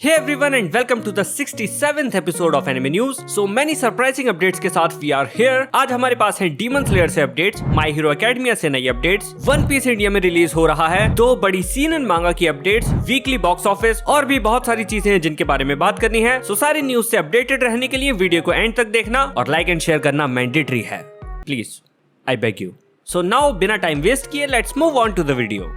Hey everyone and welcome to the 67th episode of Anime News. So many surprising updates के साथ we are here. आज हमारे पास है Demon Slayer से updates, My Hero Academia से नई अपडेट्स, One Piece इंडिया में release हो रहा है, 2 बड़ी सीनन मांगा की अपडेट्स, वीकली बॉक्स ऑफिस और भी बहुत सारी चीजें हैं जिनके बारे में बात करनी है. सो सारी न्यूज से अपडेटेड रहने के लिए वीडियो को एंड तक देखना और लाइक एंड शेयर करना मैंडेटरी है. Please, I beg you. So now बिना टाइम वेस्ट किए let's move on to the video.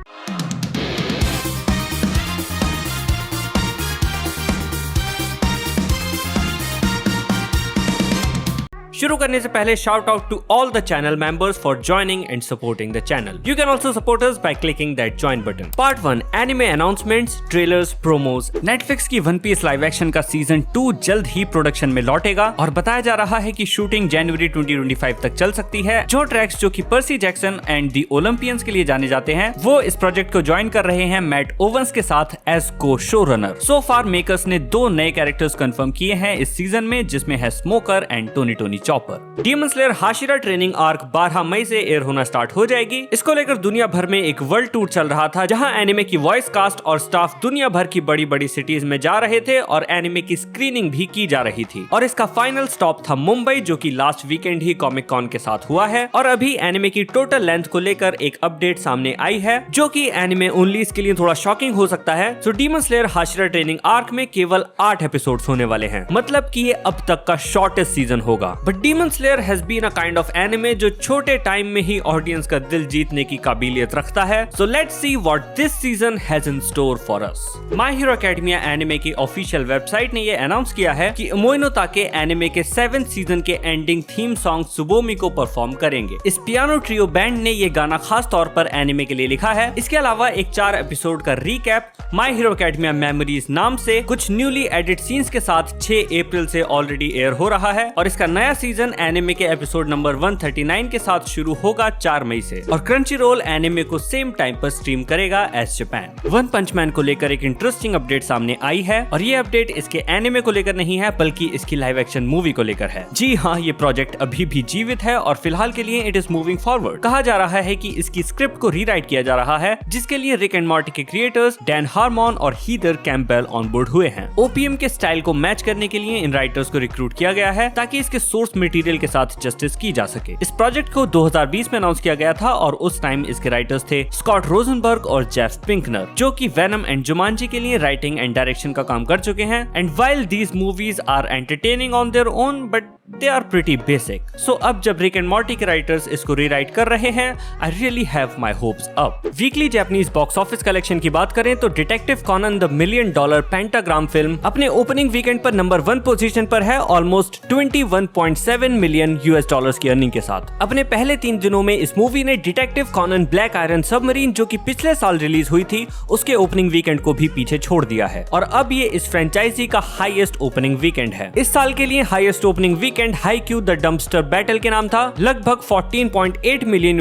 शुरू करने से पहले shout out to all the channel members for joining and supporting the channel. You can also support us by clicking that join button. Part 1 anime announcements, trailers, promos. Netflix की one piece live action का season 2 जल्द ही production में लौटेगा और बताया जा रहा है कि शूटिंग जनवरी 2025 तक चल सकती है. जो ट्रैक्स जो कि Percy Jackson and the Olympians के लिए जाने जाते हैं वो इस प्रोजेक्ट को ज्वाइन कर रहे हैं मैट ओवंस के साथ एज को शो रनर. सो फार मेकर्स ने 2 नए कैरेक्टर्स कंफर्म किए हैं इस सीजन में, जिसमें है smoker and Tony chopper. Demon Slayer Hashira training arc 12 मई से एयर होना स्टार्ट हो जाएगी. इसको लेकर दुनिया भर में एक वर्ल्ड टूर चल रहा था जहां एनिमे की वॉइस कास्ट और स्टाफ दुनिया भर की बड़ी बड़ी सिटीज में जा रहे थे और एनिमे की स्क्रीनिंग भी की जा रही थी. और इसका फाइनल स्टॉप था मुंबई, जो कि लास्ट वीकेंड ही कॉमिक कॉन के साथ हुआ है. और अभी एनिमे की टोटल लेंथ को लेकर एक अपडेट सामने आई है जो कि एनिमे ओनलीज के लिए थोड़ा शॉकिंग हो सकता है. So Demon Slayer Hashira training arc में केवल 8 एपिसोड्स होने वाले हैं, मतलब कि ये अब तक का शॉर्टेस्ट सीजन होगा. But demon slayer has been a kind of anime जो छोटे टाइम में ही ऑडियंस का दिल जीतने की काबिलियत रखता है. So let's see what this season has in store for us. My hero academia anime की ऑफिशियल वेबसाइट ने ये अनाउंस किया है कि मोइनोताके एनिमे के 7th सीजन के एंडिंग थीम सॉन्ग सुबोमी को परफॉर्म करेंगे. इस पियानो ट्रियो बैंड ने ये गाना खास तौर पर एनिमे के लिए लिखा है. इसके अलावा एक 4 एपिसोड का recap my hero academia memories नाम से कुछ न्यूली एडिट सीन्स के साथ 6 अप्रैल से ऑलरेडी एयर हो रहा है. और इसका नया सीजन एनिमे के एपिसोड नंबर 139 के साथ शुरू होगा 4 मई से. और क्रंचीरोल एनिमे को सेम टाइम पर स्ट्रीम करेगा एज जापान. वन पंच मैन को लेकर एक इंटरेस्टिंग अपडेट सामने आई है और ये अपडेट इसके एनिमे को लेकर नहीं है बल्कि इसकी लाइव एक्शन मूवी को लेकर है. जी हाँ, ये प्रोजेक्ट अभी भी जीवित है और फिलहाल के लिए इट इज मूविंग फॉरवर्ड. कहा जा रहा है कि इसकी स्क्रिप्ट को रीराइट किया जा रहा है, जिसके लिए रिक एंड मॉर्टी के क्रिएटर्स डैन हार्मोन और हीदर कैम्पबेल ऑन बोर्ड हुए हैं. ओपीएम के स्टाइल को मैच करने के लिए इन राइटर्स को रिक्रूट किया गया है ताकि इसके सोर्स मटेरियल के साथ जस्टिस की जा सके. इस प्रोजेक्ट को 2020 में अनाउंस किया गया था और उस टाइम इसके राइटर्स थे स्कॉट रोजनबर्ग और जेफ पिंकनर, जो कि वेनम एंड जुमांजी के लिए राइटिंग एंड डायरेक्शन का काम कर चुके हैं. And while these movies are entertaining on their own but they are pretty basic. So अब जब रिक एंड मॉर्टी के राइटर्स इसको रीराइट कर रहे हैं, I really have my hopes up. Weekly Japanese box office collection की बात करें तो Detective Conan the $1 million Pentagram film अपने ओपनिंग वीकेंड पर नंबर 1 पोजीशन पर है, ऑलमोस्ट $21.7 मिलियन की अर्निंग के साथ. अपने पहले 3 दिनों में इस मूवी ने detective Conan black iron submarine, जो कि पिछले साल रिलीज हुई थी, उसके ओपनिंग वीकेंड को भी पीछे छोड़ दिया है. और अब ये इस फ्रेंचाइजी का हाईएस्ट ओपनिंग वीकेंड है. इस साल के लिए highest opening weekend Haikyu the dumpster battle के नाम था, लगभग $14.8 मिलियन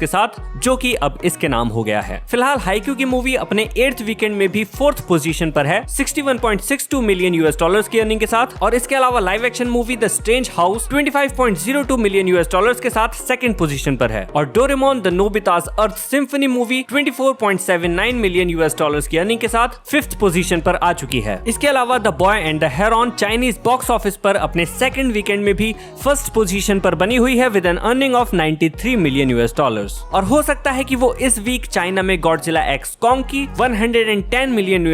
के साथ, जो कि अब इसके नाम हो गया है. फिलहाल हाईक्यू की मूवी अपने 8th वीकेंड में भी 4th पोजीशन पर है, $61.62 मिलियन की अर्निंग के साथ. और इसके अलावा live action movie The Strange House $25.02 million के साथ 2nd पोजीशन पर है. और Doraemon the Nobita's Earth Symphony movie $24.79 million की अर्निंग के साथ 5th पोजीशन पर आ चुकी है. इसके अलावा the Boy and the heron Chinese box office पर अपने 2nd वीकेंड में भी 1st पोजीशन पर बनी हुई है with an earning of $93 million. और हो सकता है कि वो इस वीक चाइना में गॉडजिला एक्स कॉन्ग की $110 मिलियन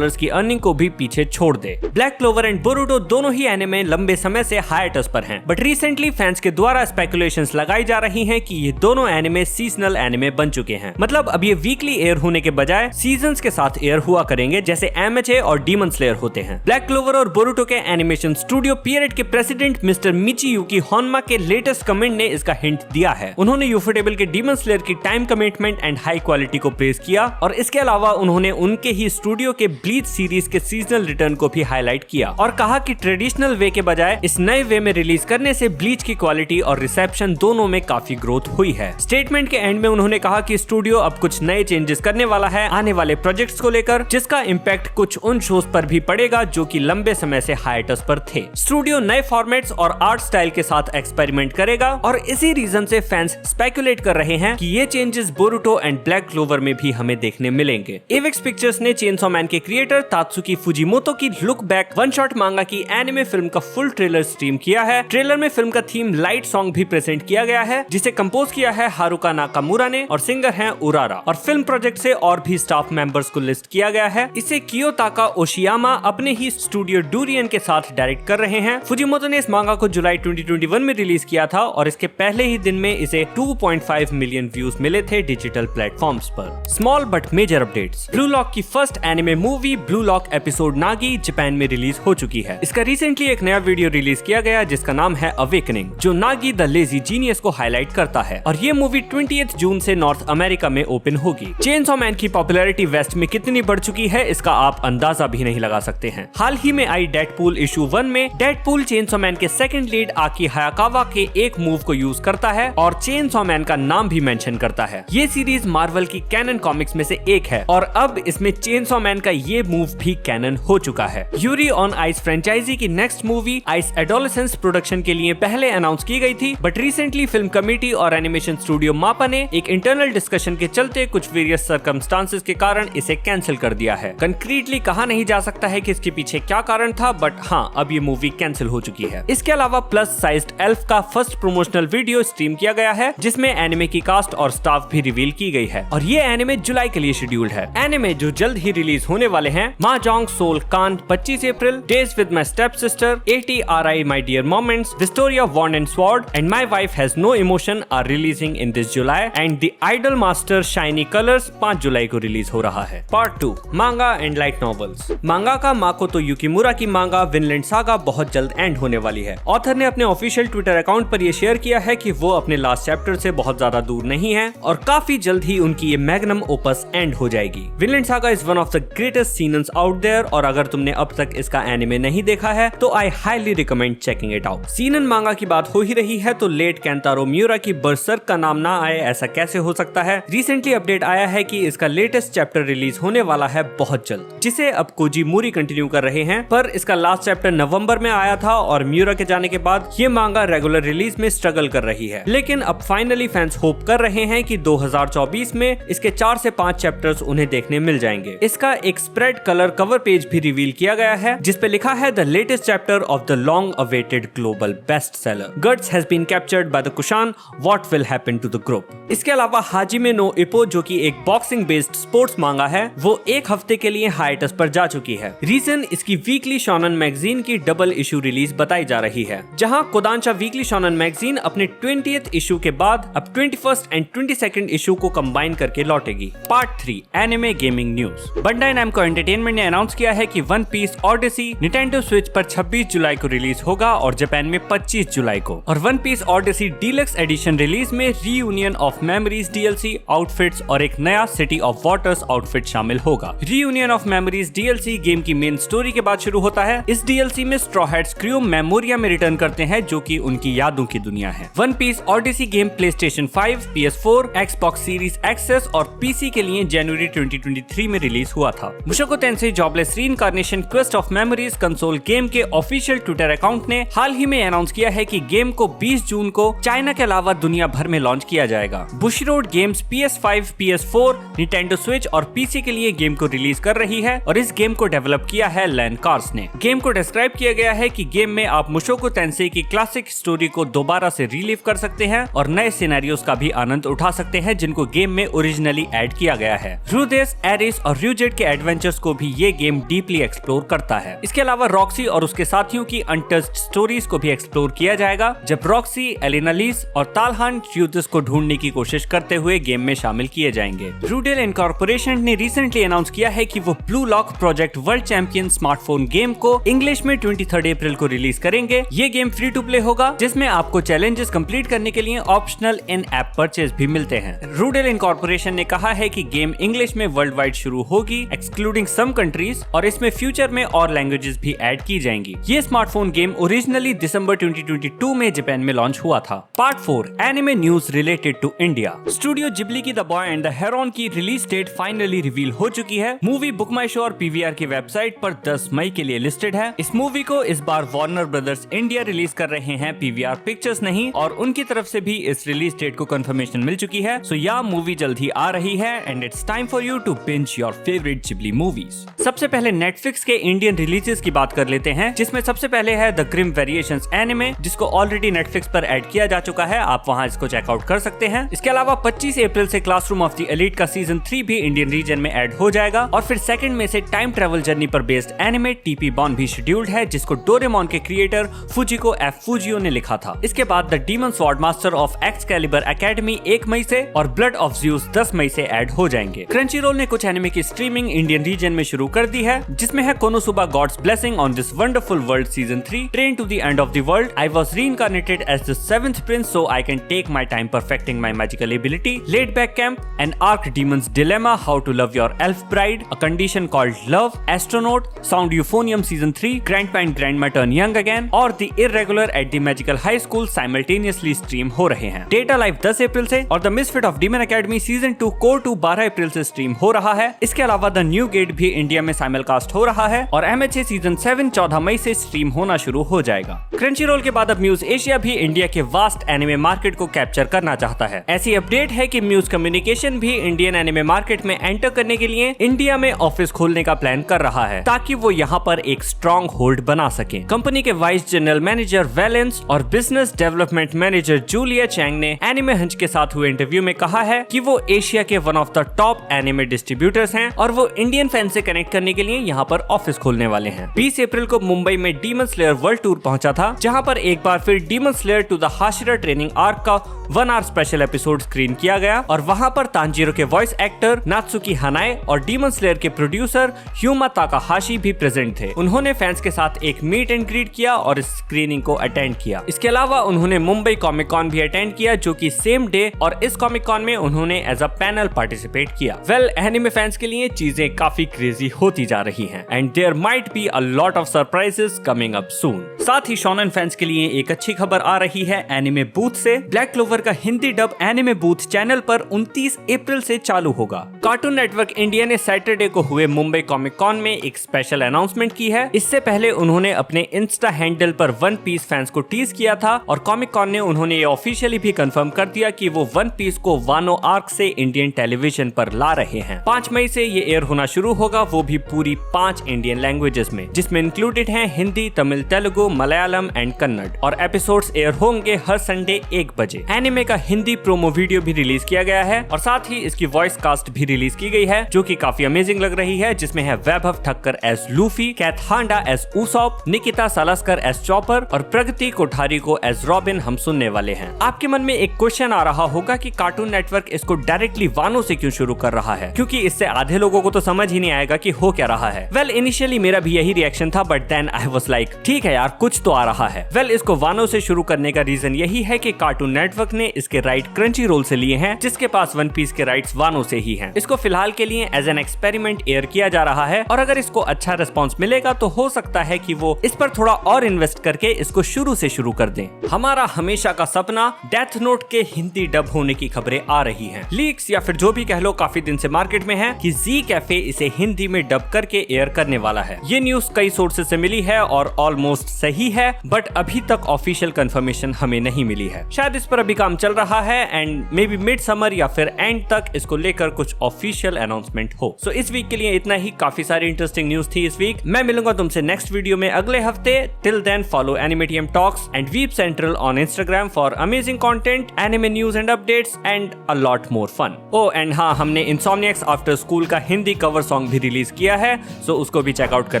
की अर्निंग को भी पीछे छोड़ दे. ब्लैक क्लोवर एंड बोरुटो दोनों ही एनिमे लंबे समय से हाइएटस पर हैं, बट रिसेंटली फैंस के द्वारा स्पेकुलेशंस लगाई जा रही हैं कि ये दोनों एनिमे सीजनल एनिमे बन चुके हैं. मतलब अब ये वीकली एयर होने के बजाय सीजन्स के साथ एयर हुआ करेंगे, जैसे एमएचए और डीमन स्लेयर होते हैं. ब्लैक क्लोवर और बोरुटो के एनिमेशन स्टूडियो पीरियड के प्रेसिडेंट मिस्टर मिचियुकी होन्मा के लेटेस्ट कमेंट ने इसका हिंट दिया है. उन्होंने यूफोटेबल के डीमन स्लेयर की time commitment and high quality को प्रेज किया और इसके अलावा उन्होंने उनके ही स्टूडियो के ब्लीच सीरीज के सीजनल रिटर्न को भी हाईलाइट किया और कहा कि ट्रेडिशनल वे के बजाय इस नए वे में रिलीज करने से ब्लीच की क्वालिटी और रिसेप्शन दोनों में काफी ग्रोथ हुई है. स्टेटमेंट के एंड में उन्होंने कहा कि स्टूडियो अब कुछ नए चेंजेस करने वाला है आने वाले प्रोजेक्ट्स को लेकर, जिसका इम्पैक्ट कुछ उन शोज पर भी पड़ेगा जो कि लंबे समय से हाइएटस पर थे. स्टूडियो नए फॉर्मेट्स और और आर्ट स्टाइल के साथ एक्सपेरिमेंट करेगा और इसी रीजन से फैंस स्पेकुलेट कर रहे हैं कि ये changes Boruto and black clover में भी हमें देखने मिलेंगे। एवेक्स पिक्चर्स ने चेनसॉ मैन के क्रिएटर तात्सुकी फुजिमोतो की लुक बैक वन शॉट मांगा की एनिमे फिल्म का फुल ट्रेलर स्ट्रीम किया है। ट्रेलर में फिल्म का थीम लाइट सॉन्ग भी प्रेजेंट किया गया है जिसे कंपोज किया है हारुका नाकामुरा ने और सिंगर हैं उरारा। और फिल्म प्रोजेक्ट से और भी स्टाफ मेंबर्स को लिस्ट किया गया है। इसे कियोताका ओशियामा अपने ही स्टूडियो डूरियन के साथ डायरेक्ट कर रहे हैं। फुजिमोतो ने इस मांगा को जुलाई 2021 में रिलीज किया था और इसके पहले ही दिन में इसे 2.5 मिलियन व्यूज मिले थे डिजिटल प्लेटफॉर्म्स पर। Small but major updates. Blue Lock की first anime movie Blue Lock episode Nagi Japan में रिलीज हो चुकी है। इसका रिसेंटली एक नया वीडियो रिलीज किया गया जिसका नाम है अवेकनिंग, जो नागी द लेजी जीनियस को हाईलाइट करता है और ये मूवी 20 जून से नॉर्थ अमेरिका में ओपन होगी। चेनसॉ मैन की पॉपुलैरिटी वेस्ट में कितनी बढ़ चुकी है इसका आप अंदाजा भी नहीं लगा सकते हैं। हाल ही में आई डेडपूल इशू 1 में डेडपूल चेनसॉ मैन के सेकंड लीड आकी हायाकावा के एक मूव को यूज करता है और चेनसॉ मैन का नाम भी मेंशन करता है। ये सीरीज मार्वल की कैनन कॉमिक्स में से एक है और अब इसमें चेनसॉ मैन का ये मूव भी कैनन हो चुका है। यूरी ऑन आइस फ्रेंचाइजी की next movie ice adolescence production के लिए पहले अनाउंस की गई थी, बट रिसेंटली फिल्म कमेटी और एनिमेशन स्टूडियो मापा ने एक इंटरनल डिस्कशन के चलते कुछ वेरियस सर्कमस्टांसेस के कारण इसे कैंसिल कर दिया है। कंक्रीटली कहा नहीं जा सकता है कि इसके पीछे क्या कारण था, बट हाँ, अब ये मूवी कैंसिल हो चुकी है। इसके अलावा प्लस साइज्ड एल्फ का फर्स्ट प्रमोशनल वीडियो स्ट्रीम किया गया है जिसमें एनिमे की कास्ट और स्टाफ भी रिवील की गई है और ये एनिमे जुलाई के लिए शेड्यूल्ड है। एनिमे जो जल्द ही रिलीज होने वाले हैं माहजोंग सोल कान 25 अप्रैल, days with my step sister, ATRI my dear moments, the story of wand and sword and my wife has no emotion are releasing in this July and the idol master shiny colours 5 जुलाई को release हो रहा है। Part 2 मांगा and light novels. मांगा का Makoto युकिमुरा की मांगा विनलैंड सागा बहुत जल्द एंड होने वाली है। ऑथर ने अपने ऑफिशियल ट्विटर अकाउंट पर यह शेयर किया है कि वो अपने लास्ट चैप्टर से बहुत ज्यादा दूर नहीं है और काफी जल्द ही उनकी ये मैग्नम ओपस एंड हो जाएगी। Vinland Saga is one of the greatest seinens out there और अगर तुमने अब तक इसका एनिमे नहीं देखा है तो I highly recommend checking it out. Seinen manga की बात हो ही रही है तो लेट केंतारो मियुरा की बरसर्क का नाम ना आए ऐसा कैसे हो सकता है। रिसेंटली अपडेट आया है कि इसका लेटेस्ट चैप्टर रिलीज होने वाला है बहुत जल्द, जिसे अब कोजी मूरी कंटिन्यू कर रहे हैं, पर इसका लास्ट चैप्टर नवंबर में आया था और मियुरा के जाने के बाद ये मांगा रेगुलर रिलीज में स्ट्रगल कर रही है। लेकिन अब फाइनली फैंस होप कर रहे हैं कि 2024 में इसके 4 से 5 चैप्टर्स उन्हें देखने मिल जाएंगे। इसका एक स्प्रेड कलर कवर पेज भी रिवील किया गया है जिसपे लिखा है the latest chapter of the long awaited global best seller Guts has been captured by the Kushan, what will happen to the group. इसके अलावा हाजिमे नो इप्पो जो कि एक बॉक्सिंग बेस्ड स्पोर्ट्स मांगा है वो एक हफ्ते के लिए हाइटस पर जा चुकी है। रीजन इसकी वीकली शोनन मैगजीन की डबल इशू रिलीज बताई जा रही है, जहां कोदांचा वीकली शोनन मैगजीन अपने 20th इशू के बाद अब 21st एंड 22nd इशू को कंबाइन करके लौटेगी। Part 3 anime gaming news. Bandai Namco Entertainment ने अनाउंस किया है कि One Piece Odyssey Nintendo Switch पर 26 जुलाई को रिलीज होगा और जापान में 25 जुलाई को। और One Piece Odyssey deluxe edition release में Reunion of Memories DLC, outfits और एक नया सिटी ऑफ वाटर्स आउटफिट शामिल होगा। Reunion of Memories DLC game की मेन स्टोरी के बाद शुरू होता है। इस DLC में स्ट्रॉ हैट्स क्रू मेमोरिया में रिटर्न करते हैं जो कि उनकी यादों की दुनिया है। One Piece Odyssey game PlayStation 5, PS4, Xbox Series X और PC के लिए जनवरी 2023 में रिलीज हुआ था। Mushoku Tensei Jobless Reincarnation Quest of Memories console game के ऑफिशियल ट्विटर अकाउंट ने हाल ही में अनाउंस किया है कि गेम को 20 जून को चाइना के अलावा दुनिया भर में लॉन्च किया जाएगा। Bushiroad Games PS5, PS4, Nintendo Switch और PC के लिए गेम को रिलीज कर रही है और इस गेम को डेवलप किया है लैन कार्स ने। गेम को डिस्क्राइब किया गया है कि गेम में आप मुशोको टेंसेई की क्लासिक स्टोरी को दोबारा से रिलीव कर सकते हैं और नए सिनेरियोस का भी आनंद उठा सकते हैं जिनको गेम में ओरिजिनली ऐड किया गया है। रूदेस, एरिस और र्यूजेट के एडवेंचर्स को भी ये गेम डीपली एक्सप्लोर करता है। इसके अलावा रॉक्सी और उसके साथियों की अनटच्ड स्टोरीज को भी एक्सप्लोर किया जाएगा जब रॉक्सी, एलिनालिस और तालहान र्यूदेस को ढूंढने की कोशिश करते हुए गेम में शामिल किए जाएंगे। रूडेल इनकॉर्पोरेशन ने रिसेंटली अनाउंस किया है कि वो blue lock project world champion smartphone game को इंग्लिश में 23 अप्रैल को रिलीज करेंगे। ये गेम फ्री टू प्ले होगा जिसमें आपको चैलेंजेस कंप्लीट करने के लिए ऑप्शनल इन ऐप परचेज भी मिलते हैं। रूडेल इनकॉर्पोरेशन ने कहा है कि गेम इंग्लिश में वर्ल्ड वाइड शुरू होगी एक्सक्लूडिंग सम कंट्रीज और इसमें फ्यूचर में और लैंग्वेजेस भी ऐड की जाएंगी। ये स्मार्टफोन गेम ओरिजिनली दिसंबर 2022 में जापान में लॉन्च हुआ था। Part 4 anime news related to India. Studio Ghibli की The Boy and the Heron की रिलीज डेट फाइनली रिवील हो चुकी है। मूवी बुक माई शो और PVR की वेबसाइट पर 10 मई के लिए लिस्टेड है। इस मूवी को इस बार वार्नर ब्रदर्स इंडिया रिलीज कर रहे हैं पीवीआर पिक्चर्स नहीं, और उनकी तरफ से भी इस रिलीज डेट को कंफर्मेशन मिल चुकी है। सो या मूवी जल्द ही आ रही है and it's time for you to binge your favourite Ghibli movies. सबसे पहले नेटफ्लिक्स के इंडियन रिलीजेस की बात कर लेते हैं, जिसमें सबसे पहले है द ग्रिम वेरिएशंस एनिमे, जिसको ऑलरेडी नेटफ्लिक्स पर ऐड किया जा चुका है, आप वहां इसको चेकआउट कर सकते हैं। इसके अलावा 25 अप्रैल से क्लासरूम ऑफ द एलीट का सीजन 3 भी इंडियन रीजन में ऐड हो जाएगा, और फिर सेकंड में से टाइम ट्रेवल जर्नी पर बेस्ड एनिमे टीपी बॉर्न भी शेड्यूल्ड है, जिसको डोरेमोन के क्रिएटर फुजिको एफ फुजियो ने लिखा था। इसके बाद the demon sword master of Excalibur academy 1 मई से और ब्लड ऑफ ज़्यूस 10 मई से ऐड हो जाएंगे। क्रंचीरोल ने कुछ एनिमे की स्ट्रीमिंग इंडियन रीजन में शुरू कर दी है, जिसमें है Konosuba God's Blessing on this Wonderful World season 3, Train to the End of the World, I was reincarnated as the 7th prince so I can take my time perfecting my magical ability, laid back camp, an archdemon's dilemma, how to love your elf bride, a condition called love, astronaut, sound euphonium season 3, grandpa and grandma turn young again, और the irregular at the magical high school simultaneously stream हो रहे हैं। Data live 10 अप्रैल से और the misfit of demon academy season 2 core 2 12 अप्रैल से stream हो रहा है। इसके अलावा द न्यू गेट भी इंडिया में साइमलकास्ट हो रहा है, और MHA सीजन 7 14 मई से स्ट्रीम होना शुरू हो जाएगा। क्रंचीरोल के बाद अब म्यूज एशिया भी इंडिया के वास्ट एनिमे मार्केट को कैप्चर करना चाहता है। ऐसी अपडेट है कि म्यूज कम्युनिकेशन भी इंडियन एनिमे मार्केट में एंटर करने के लिए इंडिया में ऑफिस खोलने का प्लान कर रहा है, ताकि वो यहाँ पर एक स्ट्रॉन्ग होल्ड बना सके। कंपनी के वाइस जनरल मैनेजर वैलेंस और business development manager Julia Chang ने एनिमे हंच के साथ हुए इंटरव्यू में कहा है कि वो एशिया के one of the top anime distributors हैं, और वो इंडियन फैन से कनेक्ट करने के लिए यहाँ पर ऑफिस खोलने वाले हैं। 20 अप्रैल को मुंबई में डीमन स्लेयर वर्ल्ड टूर पहुंचा था, जहां पर एक बार फिर Demon Slayer to the Hashira training arc का 1 आवर स्पेशल एपिसोड स्क्रीन किया गया, और वहां पर तांजीरो के वॉइस एक्टर नात्सुकी हनाए और डीमन स्लेयर के प्रोड्यूसर ह्यूमा ताकाहाशी भी प्रेजेंट थे। उन्होंने फैंस के साथ एक मीट एंड ग्रीट किया और इस स्क्रीनिंग को अटेंड किया। इसके अलावा उन्होंने मुंबई कॉमिक कॉन भी अटेंड किया, जो कि सेम डे, और इस कॉमिक कॉन में उन्होंने एज अ पैनल पार्टिसिपेट किया। वेल, एनिमे फैंस के लिए चीजें काफी क्रेजी होती जा रही हैं, and there might be a lot of surprises coming up soon. साथ ही शोनेन फैंस के लिए एक अच्छी खबर आ रही है एनिमे बूथ से। ब्लैक क्लोवर का Hindi dub anime booth channel पर 29 अप्रैल से चालू होगा। कार्टून नेटवर्क इंडिया ने सैटरडे को हुए मुंबई कॉमिक कॉन में एक स्पेशल अनाउंसमेंट की है। इससे पहले उन्होंने अपने इंस्टा हैंडल पर वन पीस फैंस को टीज किया था, और कॉमिक कॉन ने उन्होंने ये ऑफिशियली भी कंफर्म कर दिया कि वो वन पीस को वानो आर्क से इंडियन टेलीविजन पर ला रहे हैं। 5 मई से ये एयर होना शुरू होगा, वो भी पूरी 5 इंडियन लैंग्वेजेस में, जिसमें इंक्लूडेड हैं हिंदी, तमिल, तेलुगु, मलयालम एंड कन्नड़, और एपिसोड्स एयर होंगे हर संडे 1 बजे। एनिमे का हिंदी प्रोमो वीडियो भी रिलीज किया गया है, और साथ ही इसकी वॉइस कास्ट भी रिलीज की गई है, जो कि काफी अमेजिंग लग रही है, जिसमें है Vaibhav Thakkar as Luffy, Kaith Handa as Usopp, Nikita Salaskar as Chopper और प्रगति कोठारी को एज रॉबिन हम सुनने वाले हैं। आपके मन में एक क्वेश्चन आ रहा होगा कि कार्टून नेटवर्क इसको डायरेक्टली वानो से क्यों शुरू कर रहा है, क्योंकि इससे आधे लोगों को तो समझ ही नहीं आएगा कि हो क्या रहा है। वेल, इनिशियली मेरा भी यही रिएक्शन था, but then I was like ठीक है यार, कुछ तो आ रहा है। वेल, इसको वानो से शुरू करने का रीजन यही है कि कार्टून नेटवर्क ने इसके राइट क्रंचीरोल से लिए हैं, जिसके पास वन पीस के राइट्स वानो से ही हैं। इसको फिलहाल के लिए एज एन एक्सपेरिमेंट एयर किया जा रहा है, और अगर इसको अच्छा रिस्पॉन्स मिलेगा तो हो सकता है कि वो इस पर थोड़ा और इन्वेस्ट करके इसको शुरू से शुरू कर दें। हमारा हमेशा का सपना डेथ नोट के हिंदी डब होने की खबरें आ रही हैं। लीक्स या फिर जो भी कह लो काफी दिन से मार्केट में है कि जी कैफे इसे हिंदी में डब करके एयर करने वाला है। ये न्यूज कई सोर्सेज से मिली है और ऑलमोस्ट सही है, बट अभी तक ऑफिशियल कंफर्मेशन हमें नहीं मिली है। शायद इस पर अभी काम चल रहा है, and may be mid summer या फिर एंड तक इसको लेकर कुछ ऑफिशियल अनाउंसमेंट हो। सो इस वीक के लिए इतना ही। काफी सारी इंटरेस्टिंग न्यूज थी इस वीक। मैं मिलूंगा तुमसे नेक्स्ट वीडियो में अगले हफ्ते। Till then follow Animetium Talks and Weep Central on Instagram for amazing content, anime news and updates and a lot more fun. Oh and हाँ, हमने इंसोम्निएक्स आफ्टर स्कूल का हिंदी कवर सॉन्ग भी release किया है, so उसको भी check out कर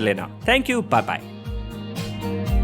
लेना। Thank you, bye bye.